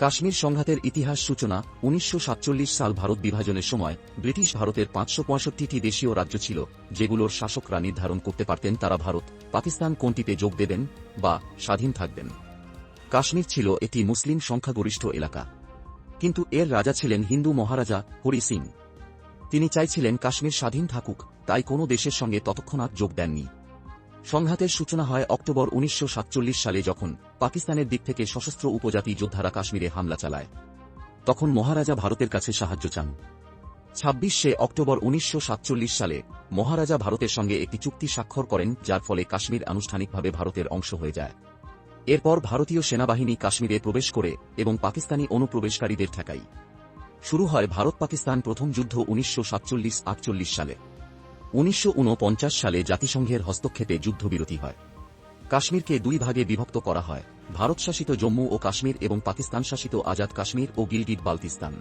কাশ্মীর সংঘাতের ইতিহাস সূচনা 1947 সাল ভারত বিভাজনের সময় ব্রিটিশ ভারতের 565টি দেশীয় রাজ্য ছিল, যেগুলোর শাসকরা নির্ধারণ করতে পারতেন তারা ভারত, পাকিস্তান কোনটিতে যোগ দেবেন বা স্বাধীন থাকবেন। কাশ্মীর ছিল একটি মুসলিম সংখ্যাগরিষ্ঠ এলাকা, কিন্তু এর রাজা ছিলেন হিন্দু মহারাজা হরি সিং। তিনি চাইছিলেন কাশ্মীর স্বাধীন থাকুক, তাই কোনো দেশের সঙ্গে তৎক্ষণাৎ যোগ দেননি। সংঘাতের সূচনা হয় অক্টোবর 1947 সালে, যখন পাকিস্তানের দিক থেকে সশস্ত্র উপজাতি যোদ্ধারা কাশ্মীরে হামলা চালায়। তখন মহারাজা ভারতের কাছে সাহায্য চান। 26শে অক্টোবর 1947 সালে মহারাজা ভারতের সঙ্গে একটি চুক্তি স্বাক্ষর করেন, যার ফলে কাশ্মীর আনুষ্ঠানিকভাবে ভারতের অংশ হয়ে যায়। এরপর ভারতীয় সেনাবাহিনী কাশ্মীরে প্রবেশ করে এবং পাকিস্তানি অনুপ্রবেশকারীদের ঠেকায়। শুরু হয় ভারত পাকিস্তান প্রথম যুদ্ধ 1947-48 সালে। 1949 সালে জাতিসংঘের হস্তক্ষেপে যুদ্ধবিরতি হয়। কাশ্মীরকে দুই ভাগে বিভক্ত করা হয়, ভারত শাসিত জম্মু ও কাশ্মীর এবং পাকিস্তান শাসিত আজাদ কাশ্মীর ও গিলগিট বালতিস্তান।